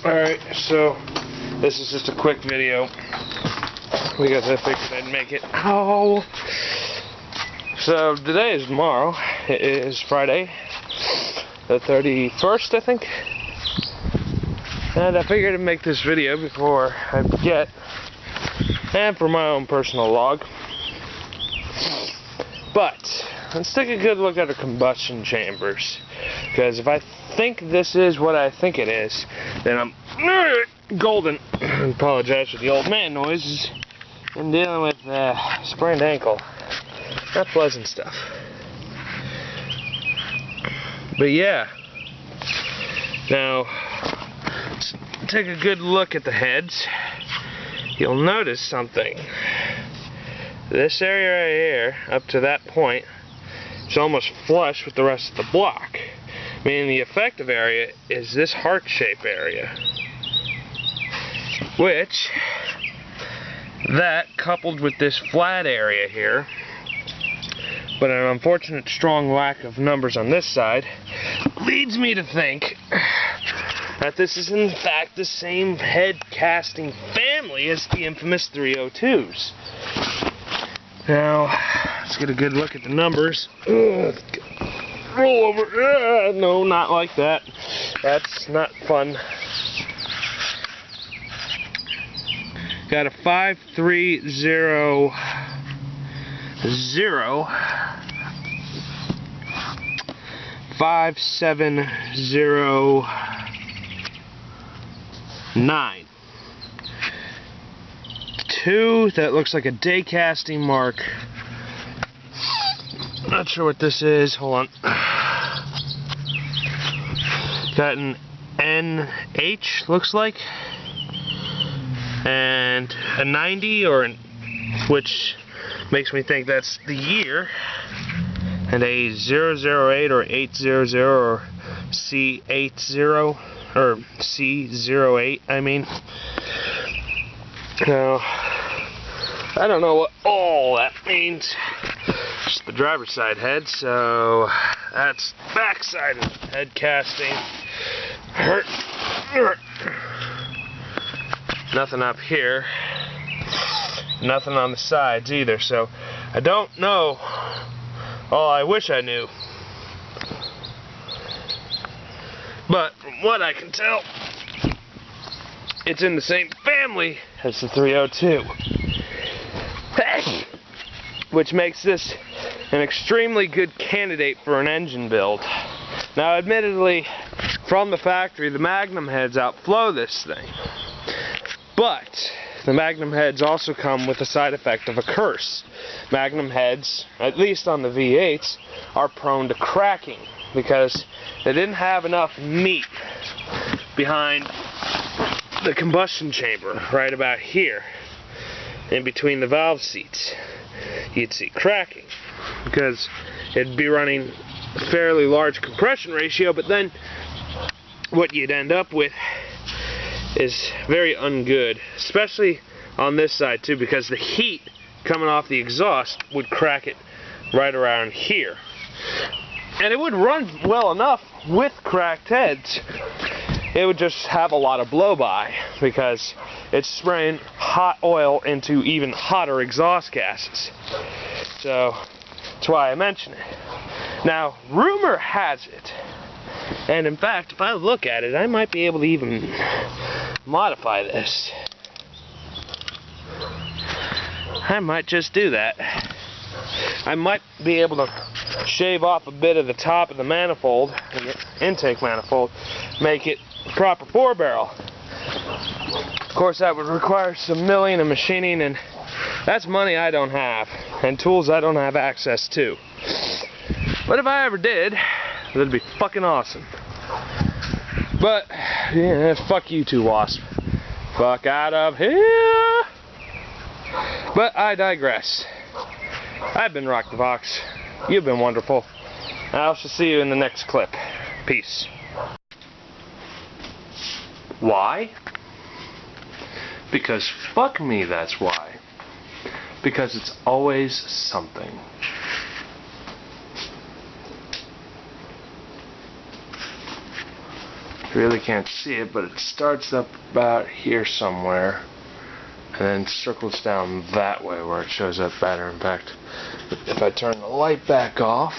Alright, so this is just a quick video because I figured I'd make it. Oh! So today is tomorrow. It is Friday, the 31st, I think. And I figured I'd make this video before I forget, and for my own personal log. But let's take a good look at the combustion chambers, because if I think this is what I think it is, then I'm golden. I apologize for the old man noises. I'm dealing with sprained ankle. Not pleasant stuff. But yeah. Now, let's take a good look at the heads. You'll notice something. This area right here, up to that point, is almost flush with the rest of the block. Meaning the effective area is this heart-shape area. Which, that coupled with this flat area here, but an unfortunate strong lack of numbers on this side, leads me to think that this is in fact the same head casting family as the infamous 302s. Now, let's get a good look at the numbers. Roll over. No, not like that. That's not fun. Got a 5300, 5709. 2 that looks like a day casting mark. Not sure what this is. Hold on. Got an NH, looks like, and a 90, which makes me think that's the year, and a 008 or 800 or C80 or C08. I mean, now I don't know what all that means. Just the driver's side head, so that's back side of head casting. Nothing up here. Nothing on the sides either, so I don't know. Oh, I wish I knew. But from what I can tell, it's in the same family as the 302. Which makes this an extremely good candidate for an engine build. Now, admittedly, from the factory, the Magnum heads outflow this thing. But the Magnum heads also come with a side effect of a curse. Magnum heads, at least on the V8s, are prone to cracking because they didn't have enough meat behind the combustion chamber, right about here, in between the valve seats. You'd see cracking because it'd be running a fairly large compression ratio, but then what you'd end up with is very ungood, especially on this side too, because the heat coming off the exhaust would crack it right around here. And it would run well enough with cracked heads. It would just have a lot of blow-by because it's spraying hot oil into even hotter exhaust gases. So that's why I mention it. Now, rumor has it, and in fact, if I look at it, I might be able to even modify this. I might just do that. I might be able to shave off a bit of the top of the manifold, the intake manifold, make it proper 4-barrel. Of course, that would require some milling and machining, and that's money I don't have, and tools I don't have access to. But if I ever did, that'd be fucking awesome. But, yeah, fuck you too, Wasp. Fuck out of here! But I digress. I've been Rock the Vox. You've been wonderful. I shall see you in the next clip. Peace. Why? Because fuck me, that's why. Because it's always something. You really can't see it, but it starts up about here somewhere and then circles down that way where it shows up better. In fact, if I turn the light back off,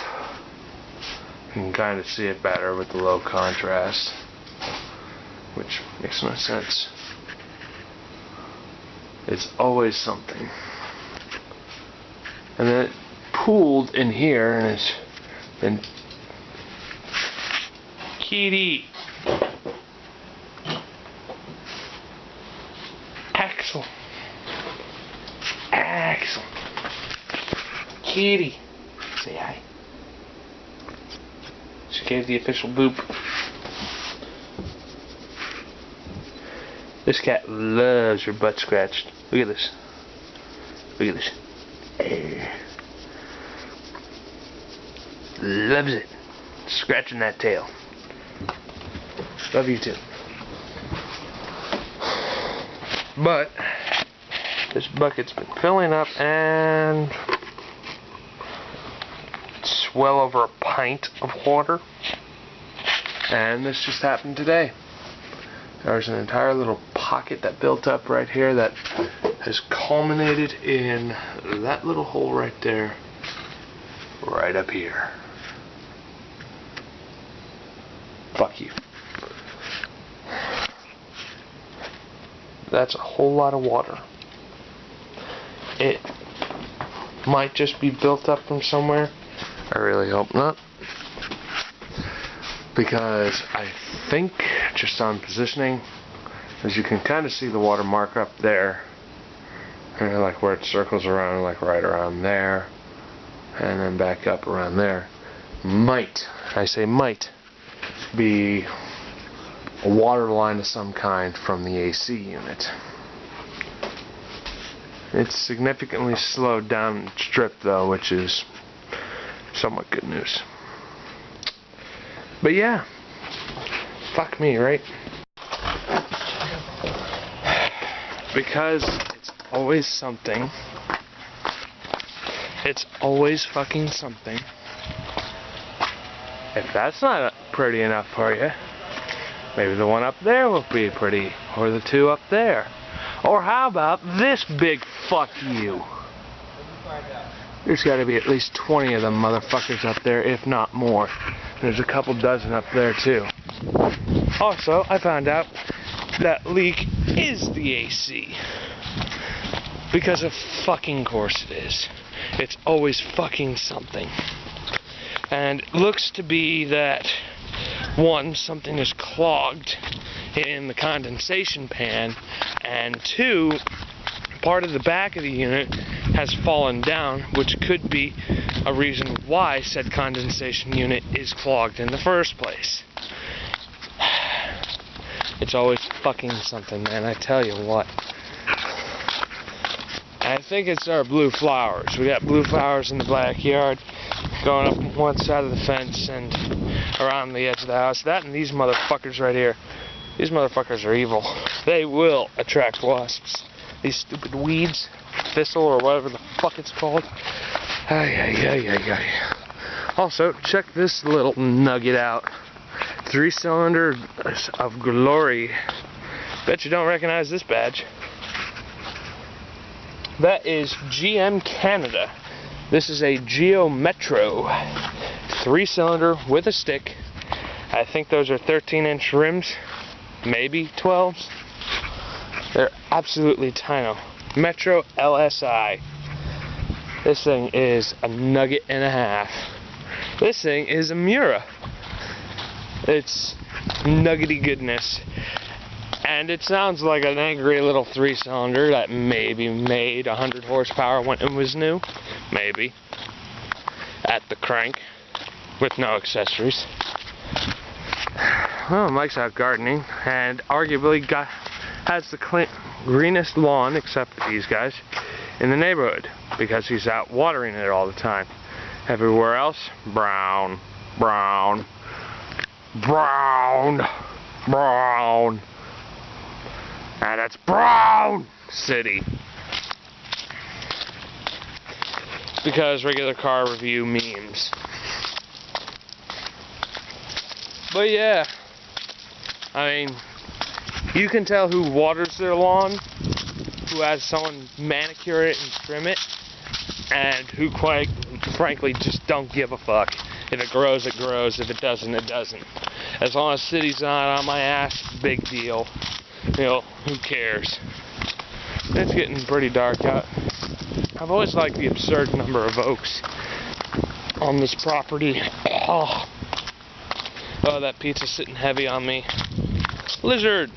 you can kind of see it better with the low contrast, which makes no sense. It's always something. And then it pooled in here and it's been... Kitty! Axel! Axel! Kitty! Say hi. She gave the official boop. This cat loves her butt scratched. Look at this. Look at this. Loves it. Scratching that tail. Love you too. But this bucket's been filling up and it's well over a pint of water. And this just happened today. There's an entire little pocket that built up right here that has culminated in that little hole right there, right up here. Fuck you. That's a whole lot of water. It might just be built up from somewhere. I really hope not. Because I think, just on positioning, as you can kind of see the water mark up there, and like where it circles around, like right around there, and then back up around there, might, I say might, be a water line of some kind from the AC unit. It's significantly slowed down and stripped though, which is somewhat good news. But yeah, fuck me, right? Because it's always something. It's always fucking something. If that's not pretty enough for you, maybe the one up there will be pretty, or the two up there. Or how about this big fuck you? There's gotta be at least 20 of them motherfuckers up there, if not more. There's a couple dozen up there too. Also, I found out that leak is the AC. Because of fucking course it is. It's always fucking something. And it looks to be that, one, something is clogged in the condensation pan, and two, part of the back of the unit has fallen down, which could be a reason why said condensation unit is clogged in the first place. It's always fucking something, man, I tell you what. I think it's our blue flowers. We got blue flowers in the backyard, going up one side of the fence and around the edge of the house. That and these motherfuckers right here. These motherfuckers are evil. They will attract wasps. These stupid weeds, thistle or whatever the fuck it's called. Ay, ay, ay, ay, ay. Also, check this little nugget out. 3-cylinder of glory. Bet you don't recognize this badge. That is GM Canada. This is a Geo Metro 3-cylinder with a stick. I think those are 13-inch rims, maybe 12s. They're absolutely tiny. Metro LSI. This thing is a nugget and a half. This thing is a Mura. It's nuggety goodness. And it sounds like an angry little 3-cylinder that maybe made 100 horsepower when it was new. Maybe. At the crank. With no accessories. Well, Mike's out gardening and arguably has the greenest lawn, except for these guys, in the neighborhood. Because he's out watering it all the time. Everywhere else, brown, brown, brown, brown. And that's Brown City. Because regular car review memes. But yeah, I mean, you can tell who waters their lawn, who has someone manicure it and trim it, and who quite frankly just don't give a fuck. If it grows, it grows. If it doesn't, it doesn't. As long as city's not on my ass, big deal. You know, who cares? It's getting pretty dark out. I've always liked the absurd number of oaks on this property. Oh, that pizza's sitting heavy on me. Lizard!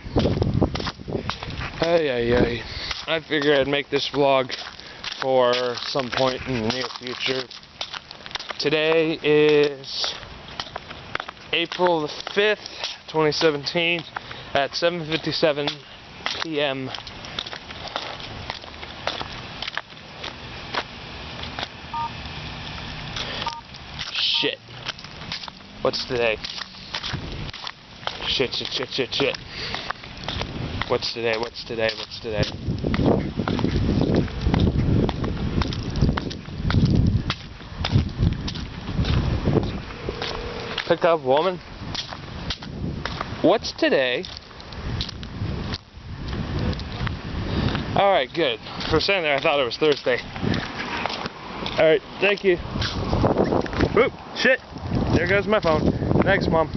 Ay. I figured I'd make this vlog for some point in the near future. Today is April the 5th, 2017 at 7:57 p.m. Shit. What's today? Shit. What's today? Pick up, woman. What's today? Alright, good. For a second there, I thought it was Thursday. Alright, thank you. Oop, shit. There goes my phone. Thanks, Mom.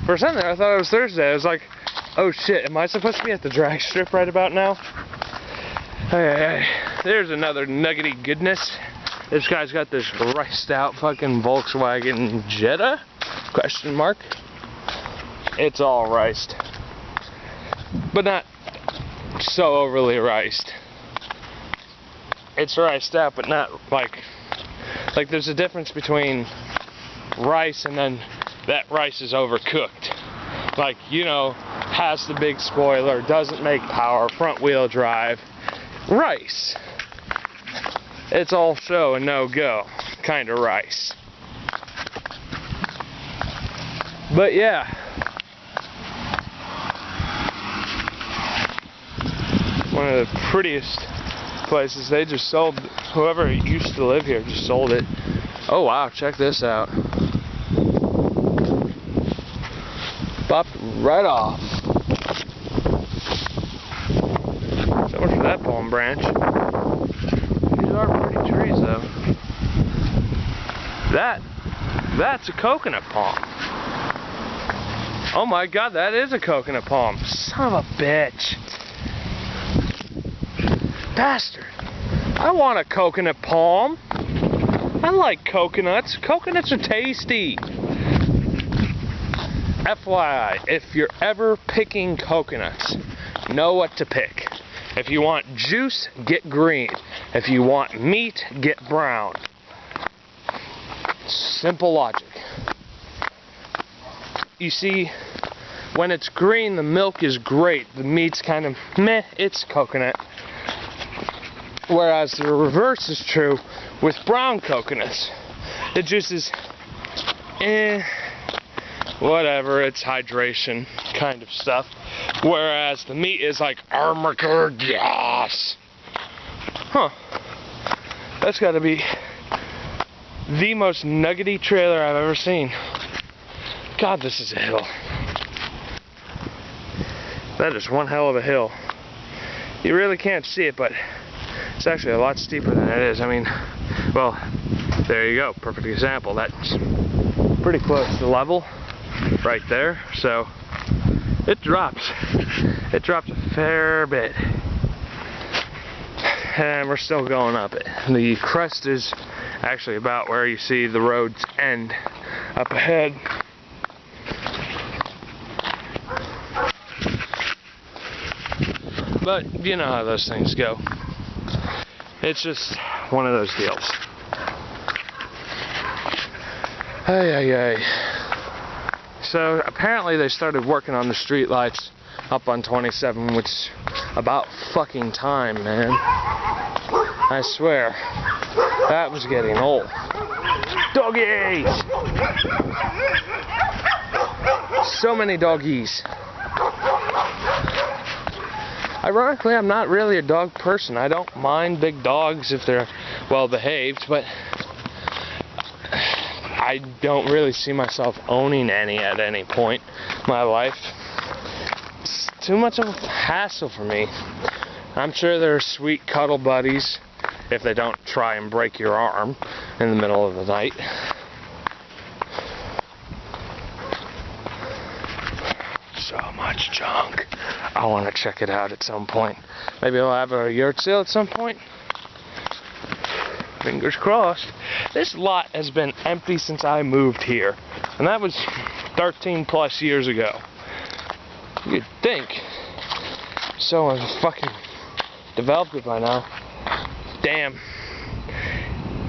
For a second there, I thought it was Thursday. I was like, oh shit, am I supposed to be at the drag strip right about now? Hey. There's another nuggety goodness. This guy's got this riced out fucking Volkswagen Jetta? Question mark. It's all riced. But not so overly riced. It's riced out, but not like there's a difference between rice and then that rice is overcooked. Like, you know, has the big spoiler, doesn't make power, front wheel drive. Rice. It's all show and no go kind of rice. But yeah. One of the prettiest places. They just sold, whoever used to live here just sold it. Oh wow, check this out. Popped right off. So much for that palm branch. These are pretty trees though. That's a coconut palm. Oh my god, that is a coconut palm. Son of a bitch. Bastard. I want a coconut palm. I like coconuts. Coconuts are tasty. FYI, if you're ever picking coconuts, know what to pick. If you want juice, get green. If you want meat, get brown. Simple logic. You see, when it's green, the milk is great. The meat's kind of meh, it's coconut. Whereas the reverse is true with brown coconuts. The juice is whatever, it's hydration kind of stuff. Whereas the meat is like Armageddon. Huh. That's gotta be the most nuggety trailer I've ever seen. God, this is a hill. That is one hell of a hill. You really can't see it, but it's actually a lot steeper than it is. I mean, well, there you go. Perfect example. That's pretty close to level right there. So it drops. It drops a fair bit. And we're still going up it. The crest is actually about where you see the roads end up ahead. But you know how those things go. It's just one of those deals. Ay. So apparently they started working on the street lights up on 27, which is about fucking time, man. I swear, that was getting old. Doggies! So many doggies. Ironically, I'm not really a dog person. I don't mind big dogs if they're well behaved, but I don't really see myself owning any at any point in my life. It's too much of a hassle for me. I'm sure there are sweet cuddle buddies if they don't try and break your arm in the middle of the night. So much junk. I want to check it out at some point. Maybe I'll have a yard sale at some point. Fingers crossed. This lot has been empty since I moved here, and that was 13 plus years ago. You'd think so fucking developed it by now. Damn.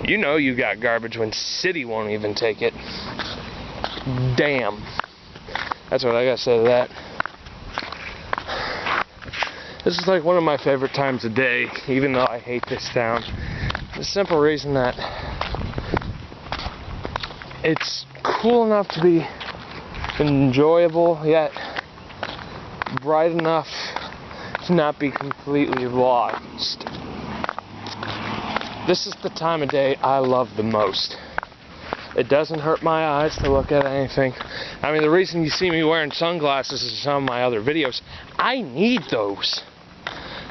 You know you got garbage when city won't even take it. Damn. That's what I gotta say to that. This is like one of my favorite times of day, even though I hate this town. The simple reason that it's cool enough to be enjoyable, yet bright enough to not be completely lost. This is the time of day I love the most. It doesn't hurt my eyes to look at anything. I mean, the reason you see me wearing sunglasses in some of my other videos, I need those.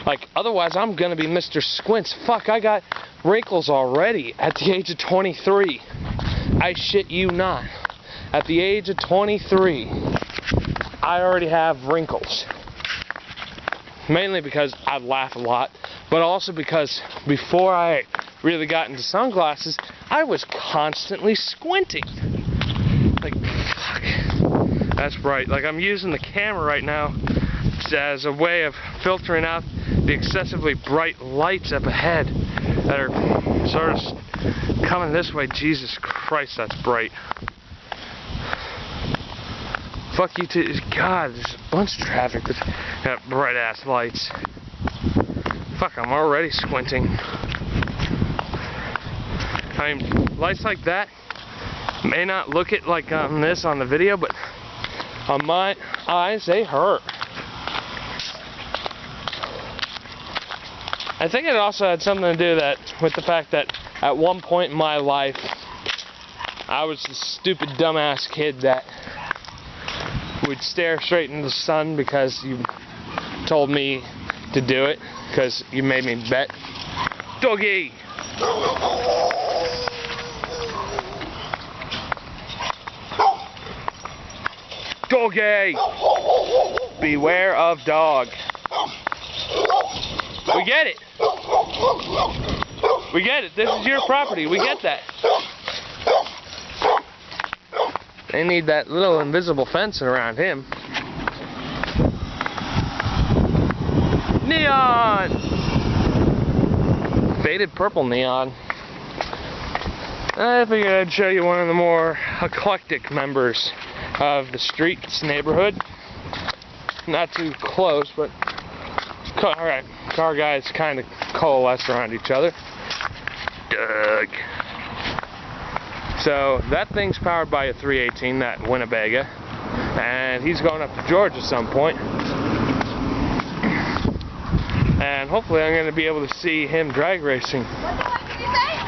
Like, otherwise I'm gonna be Mr. Squints. Fuck, I got wrinkles already at the age of 23. I shit you not. At the age of 23, I already have wrinkles. Mainly because I laugh a lot, but also because before I really got into sunglasses, I was constantly squinting. Like, fuck, that's bright. Like, I'm using the camera right now as a way of filtering out the excessively bright lights up ahead that are sort of coming this way. Jesus Christ, that's bright. Fuck you too. God, there's a bunch of traffic with that bright ass lights. Fuck, I'm already squinting. I mean, lights like that may not look it like on this on the video, but on my eyes, they hurt. I think it also had something to do with the fact that at one point in my life, I was the stupid dumbass kid that would stare straight into the sun because you told me to do it, because you made me bet. Doggy! Doggy! Beware of dog. We get it. We get it. This is your property. We get that. They need that little invisible fence around him. Neon! Faded purple neon. I figured I'd show you one of the more eclectic members of the streets neighborhood. Not too close, but alright, car guys kind of coalesce around each other. Doug. So that thing's powered by a 318, that Winnebago, and he's going up to Georgia at some point. And hopefully I'm going to be able to see him drag racing. What did you say?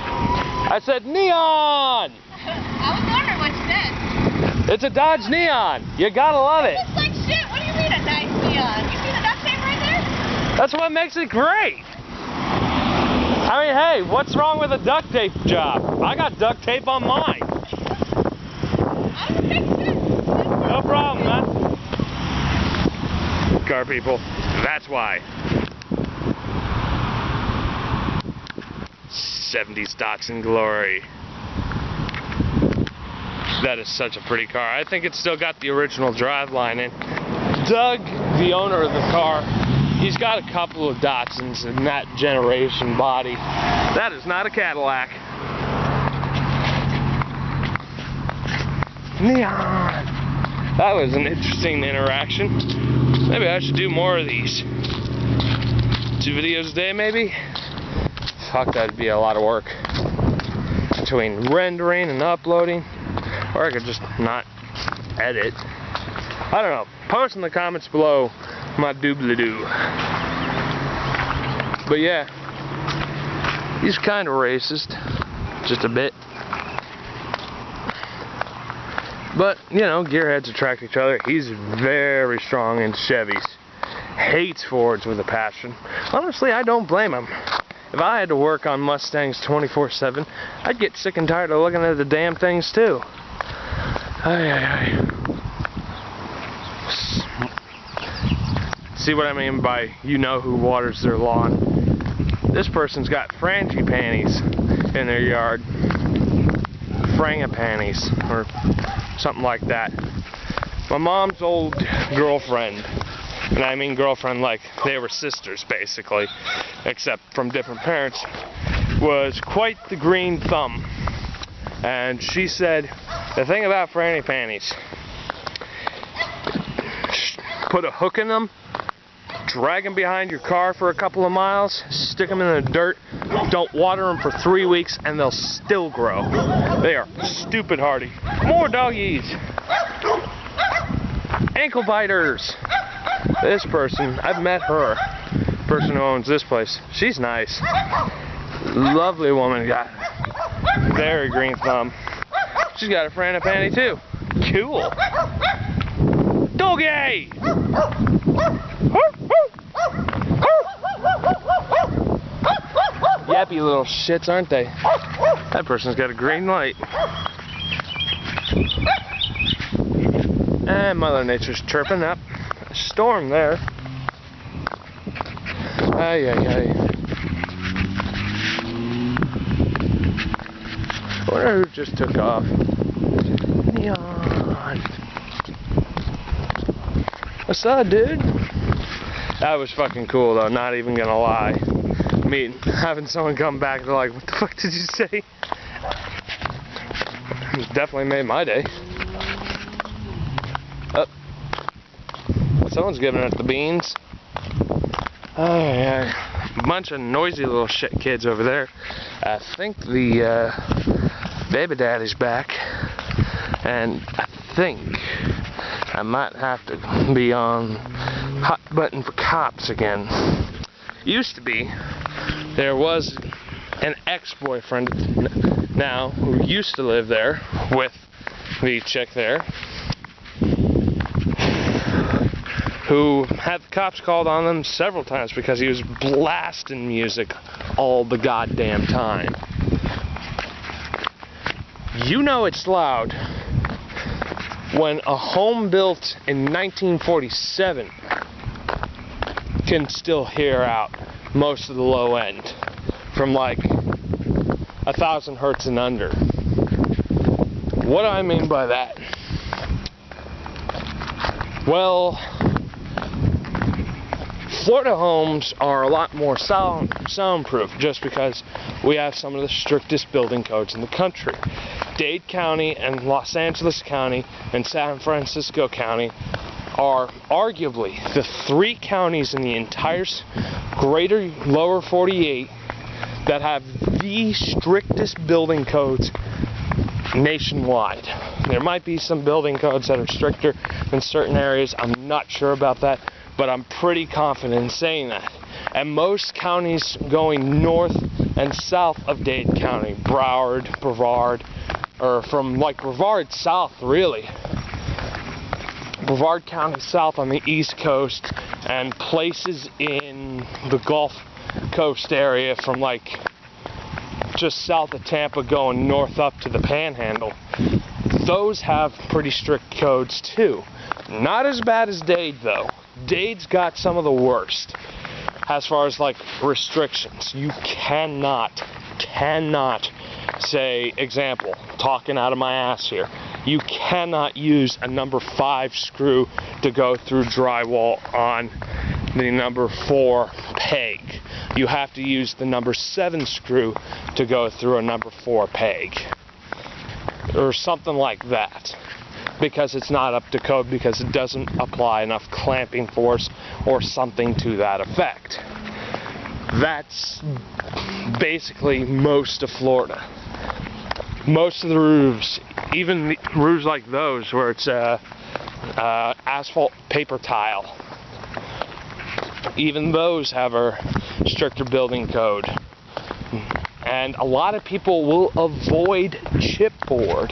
I said neon! I was wondering what you said. It's a Dodge Neon. You gotta love it. It looks like shit. What do you mean a nice neon? You see the duct tape right there? That's what makes it great. I mean, hey, what's wrong with a duct tape job? I got duct tape on mine. I'm a big fan. No problem, man. Car people, that's why. 70s Datsun Glory. That is such a pretty car. I think it's still got the original driveline in. Doug, the owner of the car, he's got a couple of Datsuns in that generation body. That is not a Cadillac. Neon. That was an interesting interaction. Maybe I should do more of these. 2 videos a day, maybe? Fuck, that'd be a lot of work. Between rendering and uploading. Or I could just not edit. I don't know. Post in the comments below my doobly-doo. But yeah, he's kind of racist. Just a bit. But, you know, gearheads attract each other. He's very strong in Chevys. Hates Fords with a passion. Honestly, I don't blame him. If I had to work on Mustangs 24/7, I'd get sick and tired of looking at the damn things too. See what I mean by you know who waters their lawn? This person's got frangipanis in their yard. Frangipanis, or something like that. My mom's old girlfriend, and I mean girlfriend like they were sisters basically, except from different parents, was quite the green thumb. And she said, the thing about frangipanis, put a hook in them, drag them behind your car for a couple of miles, stick them in the dirt, don't water them for 3 weeks, and they'll still grow. They are stupid hardy. More doggies. Ankle biters. This person, I've met her, person who owns this place. She's nice. Lovely woman, got very green thumb. She's got a frangipani too. Cool. Doggy! Yappy little shits, aren't they? That person's got a green light. And Mother Nature's chirping up. A storm there. Ay, ay, ay. I wonder who just took off. Neon. What's up, dude? That was fucking cool, though, not even gonna lie. Having someone come back, they're like, what the fuck did you say? Definitely made my day. Oh. Someone's giving it the beans. Oh, yeah. A bunch of noisy little shit kids over there. I think the baby daddy's back. And I think I might have to be on hot button for cops again. Used to be. There was an ex-boyfriend now who used to live there with the chick there who had the cops called on them several times because he was blasting music all the goddamn time. You know it's loud when a home built in 1947 can still hear out most of the low end from like 1,000 hertz and under. What do I mean by that? Well, Florida homes are a lot more soundproof just because we have some of the strictest building codes in the country. Dade County and Los Angeles County and San Francisco County are arguably the 3 counties in the entire greater lower 48 that have the strictest building codes nationwide. There might be some building codes that are stricter in certain areas. I'm not sure about that, but I'm pretty confident in saying that. And most counties going north and south of Dade County, Broward, Brevard, or from like Brevard south really, Brevard County south on the East Coast, and places in the Gulf Coast area from like just south of Tampa going north up to the Panhandle. Those have pretty strict codes too. Not as bad as Dade though. Dade's got some of the worst as far as like restrictions. You cannot say, example, talking out of my ass here, you cannot use a number 5 screw to go through drywall on the number 4 peg. You have to use the number 7 screw to go through a number 4 peg. Or something like that. Because it's not up to code, because it doesn't apply enough clamping force or something to that effect. That's basically most of Florida. Most of the roofs, even the roofs like those where it's asphalt paper tile, even those have a stricter building code. And a lot of people will avoid chipboard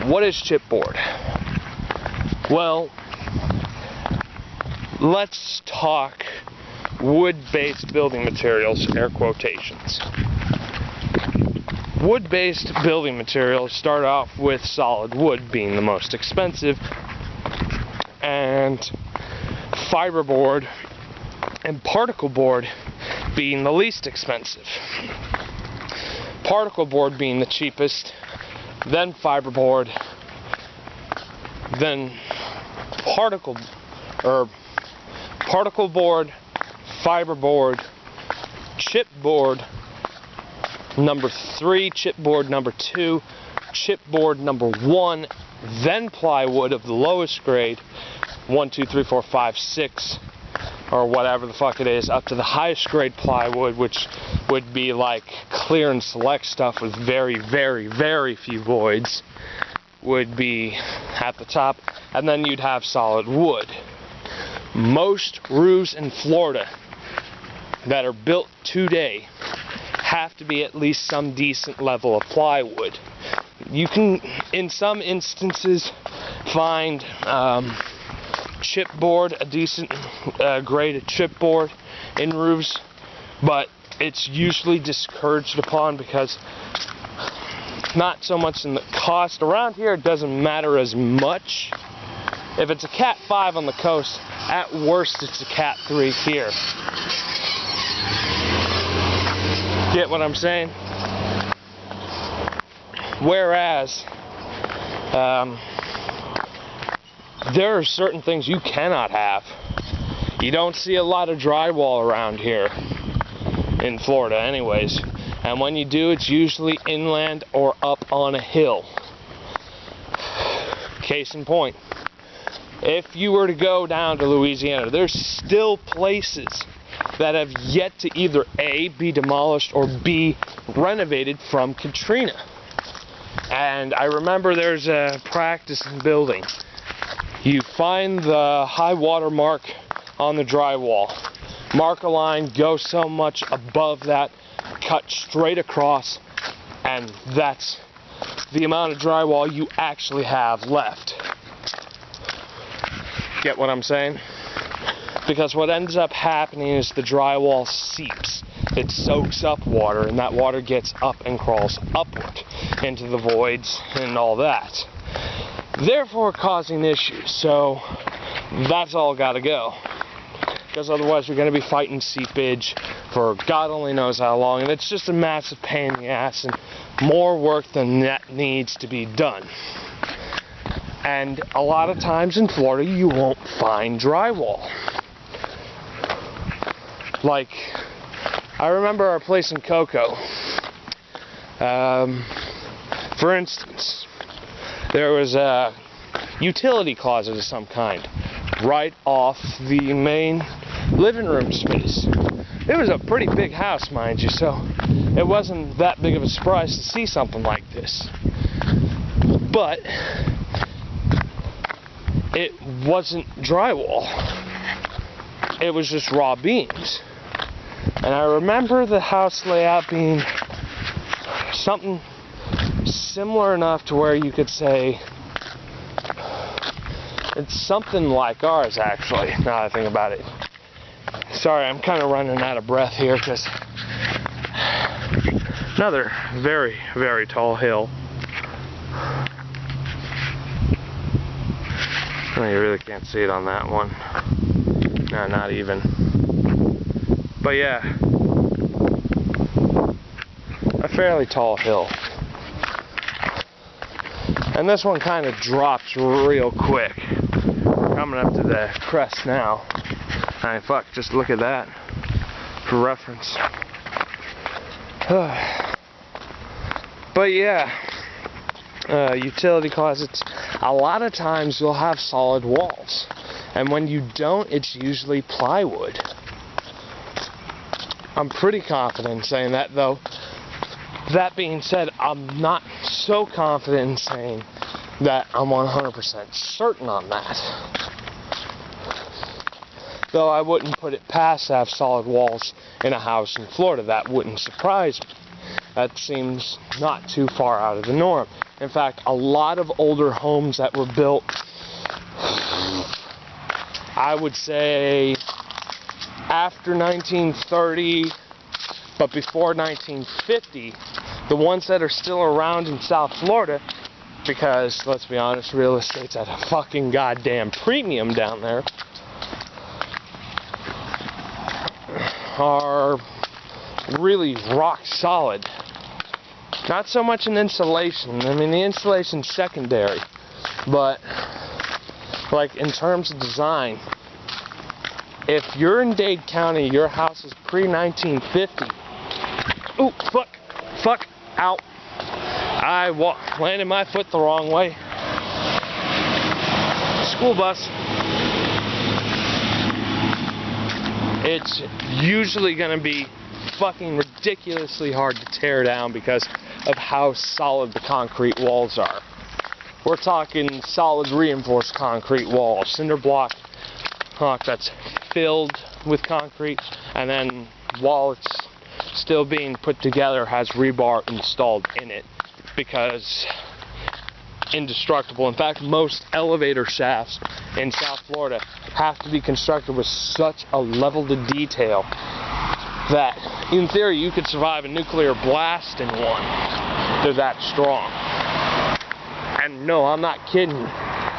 what is chipboard? Well, let's talk wood-based building materials, air quotations. Wood-based building materials start off with solid wood being the most expensive, and fiberboard and particle board being the least expensive. Particle board being the cheapest, then fiberboard, then particle board, fiberboard, chipboard number 3, chipboard number 2, chipboard number 1, then plywood of the lowest grade, 1, 2, 3, 4, 5, 6, or whatever the fuck it is, up to the highest grade plywood, which would be like clear and select stuff with very, very, very few voids, would be at the top, and then you'd have solid wood. Most roofs in Florida that are built today have to be at least some decent level of plywood. You can, in some instances, find chipboard, a decent grade of chipboard in roofs, but it's usually discouraged upon because not so much in the cost. Around here it doesn't matter as much. If it's a Cat 5 on the coast, at worst it's a Cat 3 here. Get what I'm saying? Whereas there are certain things you cannot have. You don't see a lot of drywall around here in Florida anyways, and when you do, it's usually inland or up on a hill. Case in point, if you were to go down to Louisiana, there's still places that have yet to either A, be demolished, or B, renovated from Katrina. And I remember there's a practice in building. You find the high water mark on the drywall, mark a line, go so much above that, cut straight across, and that's the amount of drywall you actually have left. Get what I'm saying? Because what ends up happening is the drywall seeps. It soaks up water, and that water gets up and crawls upward into the voids and all that, therefore causing issues. So that's all got to go, because otherwise we're going to be fighting seepage for God only knows how long, and it's just a massive pain in the ass and more work than that needs to be done. And a lot of times in Florida you won't find drywall. Like, I remember our place in Cocoa. For instance, there was a utility closet of some kind right off the main living room space. It was a pretty big house, mind you, so it wasn't that big of a surprise to see something like this. But it wasn't drywall. It was just raw beams. And I remember the house layout being something similar enough to where you could say it's something like ours, actually, now that I think about it. Sorry, I'm kind of running out of breath here because another very, very tall hill. Oh, you really can't see it on that one. No, not even. But yeah, a fairly tall hill. And this one kind of drops real quick. Coming up to the crest now. I mean, fuck, just look at that for reference. But yeah, utility closets, a lot of times you'll have solid walls. And when you don't, it's usually plywood. I'm pretty confident in saying that, though. That being said, I'm not so confident in saying that I'm 100% certain on that. Though I wouldn't put it past to have solid walls in a house in Florida. That wouldn't surprise me. That seems not too far out of the norm. In fact, a lot of older homes that were built, I would say after 1930, but before 1950, the ones that are still around in South Florida, because let's be honest, real estate's at a fucking goddamn premium down there, are really rock solid. Not so much in insulation. I mean, the insulation's secondary, but like in terms of design, if you're in Dade County, your house is pre-1950. Ooh, fuck, ow. I landed my foot the wrong way. School bus. It's usually going to be fucking ridiculously hard to tear down because of how solid the concrete walls are. We're talking solid reinforced concrete walls, cinder block that's filled with concrete, and then while it's still being put together has rebar installed in it because indestructible. In fact, most elevator shafts in South Florida have to be constructed with such a level to detail that in theory you could survive a nuclear blast in one. They're that strong. And no, I'm not kidding.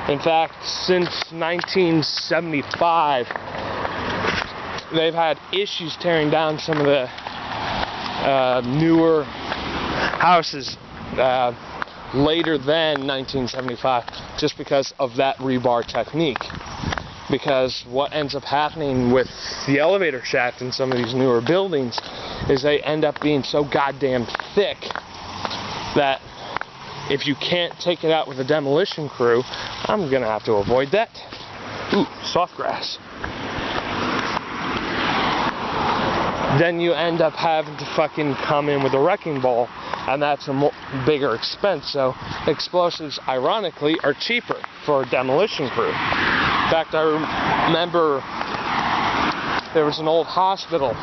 In fact, since 1975, they've had issues tearing down some of the newer houses later than 1975 just because of that rebar technique. Because what ends up happening with the elevator shaft in some of these newer buildings is they end up being so goddamn thick that if you can't take it out with a demolition crew, I'm gonna have to avoid that. Ooh, soft grass. Then you end up having to fucking come in with a wrecking ball, and that's a bigger expense. So explosives, ironically, are cheaper for a demolition crew. In fact, I remember there was an old hospital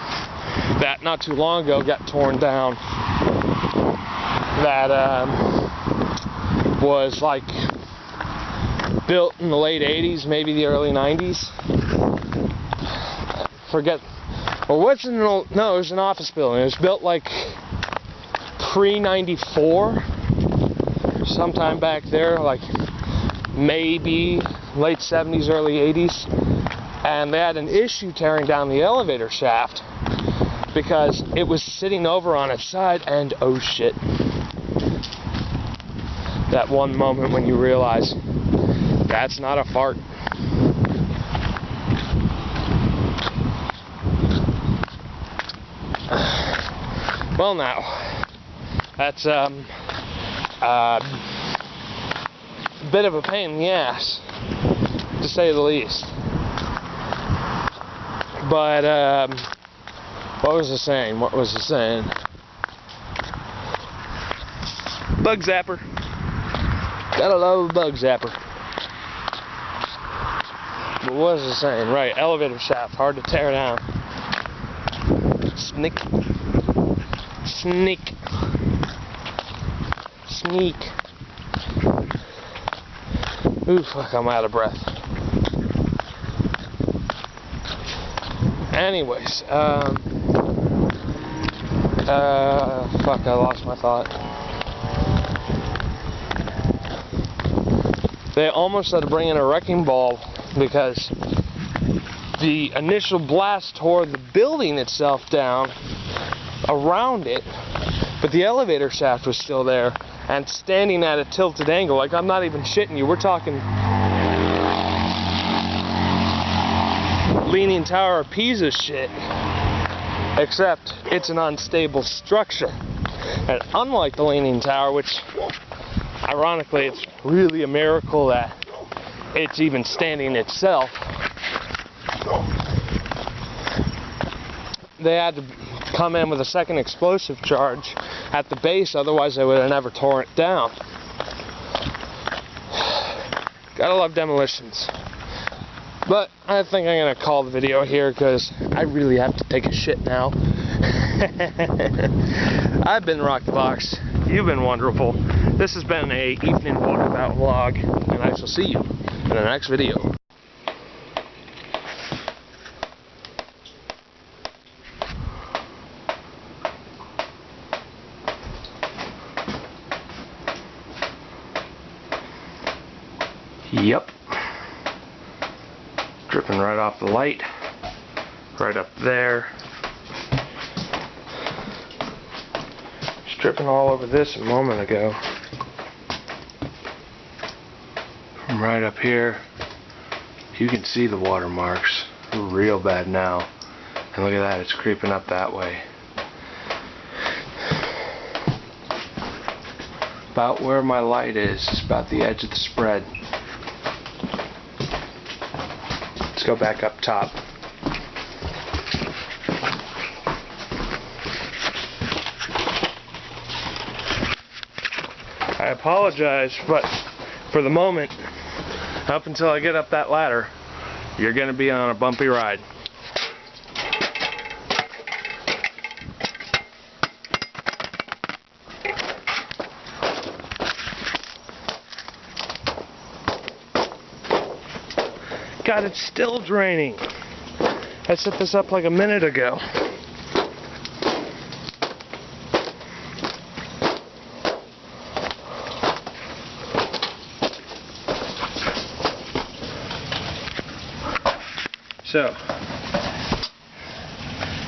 that not too long ago got torn down that was like built in the late 80s, maybe the early 90s. Forget. Or was it an old? No, it was an office building. It was built like pre-94, sometime back there, like maybe late 70s, early 80s. And they had an issue tearing down the elevator shaft because it was sitting over on its side, and oh shit. That one moment when you realize that's not a fart. Well, now, that's a bit of a pain in the ass, to say the least. But, what was it saying? Bug zapper. Gotta love a bug zapper. But what was it saying? Right, elevator shaft, hard to tear down. Sneak. Ooh, fuck, I'm out of breath. Anyways, fuck, I lost my thought. They almost had to bring in a wrecking ball because the initial blast tore the building itself down around it, but the elevator shaft was still there and standing at a tilted angle. Like, I'm not even shitting you. We're talking Leaning Tower of Pisa shit, except it's an unstable structure. And unlike the Leaning Tower, which ironically it's really a miracle that it's even standing itself, they had to come in with a second explosive charge at the base, otherwise they would have never torn it down. Gotta love demolitions. But I think I'm gonna call the video here because I really have to take a shit now. I've been Rock the Box. You've been wonderful. This has been a evening walkabout vlog, and I shall see you in the next video. Yep. Dripping right off the light. Right up there. Just dripping all over this a moment ago. From right up here, you can see the watermarks. They're real bad now. And look at that, it's creeping up that way. About where my light is about the edge of the spread. Let's go back up top. I apologize, but for the moment, up until I get up that ladder, you're going to be on a bumpy ride. God, it's still draining. I set this up like a minute ago. So,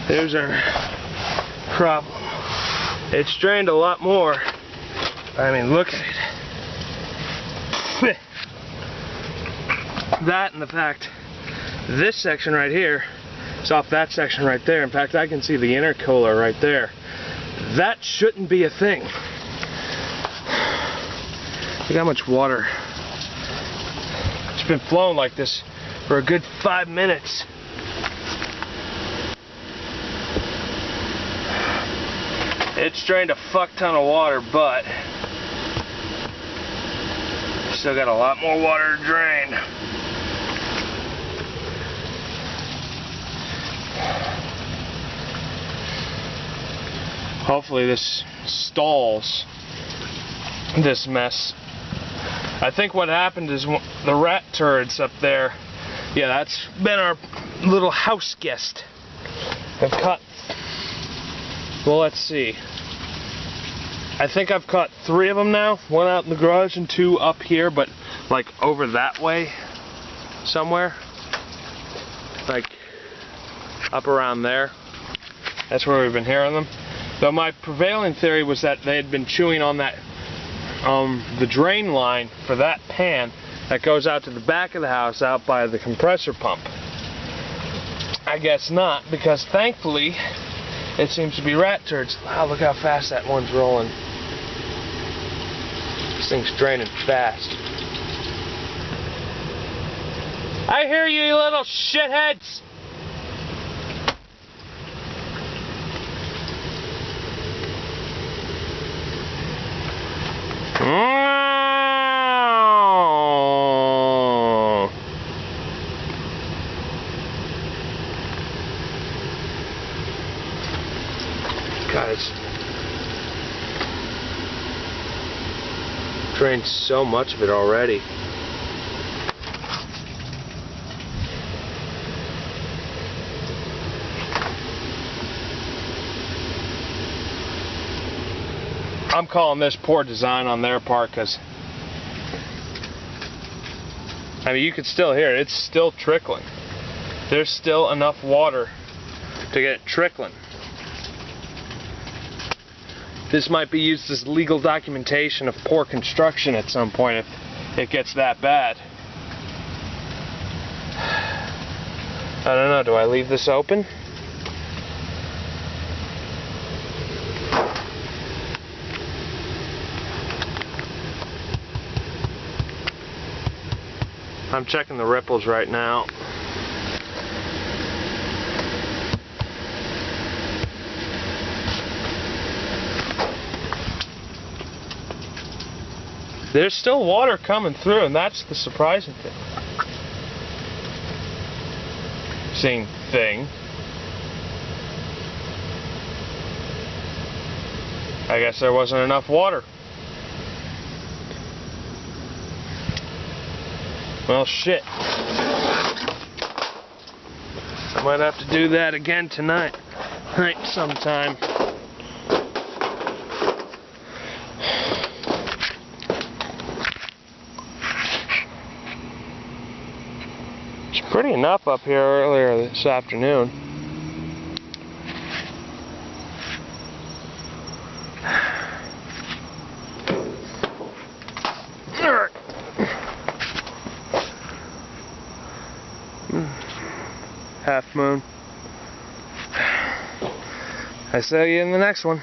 there's our problem. It's drained a lot more. I mean, look at it. That and the fact this section right here is off that section right there. In fact, I can see the intercooler right there. That shouldn't be a thing. Look how much water. It's been flowing like this for a good 5 minutes. It's drained a fuck ton of water, but still got a lot more water to drain. Hopefully this stalls this mess. I think what happened is the rat turds up there, yeah, that's been our little house guest. I've caught, well, let's see. I think I've caught 3 of them now. 1 out in the garage and 2 up here, but like over that way somewhere. Like up around there. That's where we've been hearing them. Though my prevailing theory was that they had been chewing on that, the drain line for that pan that goes out to the back of the house out by the compressor pump. I guess not, because thankfully it seems to be rat turds. Wow, look how fast that one's rolling. This thing's draining fast. I hear you, you little shitheads! God, it's drained so much of it already. I'm calling this poor design on their part, because I mean, you can still hear it. It's still trickling. There's still enough water to get it trickling. This might be used as legal documentation of poor construction at some point if it gets that bad. I don't know. Do I leave this open? I'm checking the ripples right now. There's still water coming through, and that's the surprising thing. I guess there wasn't enough water. Well, shit. I might have to do that again tonight sometime. It's pretty enough up here earlier this afternoon. Half moon. I see you in the next one.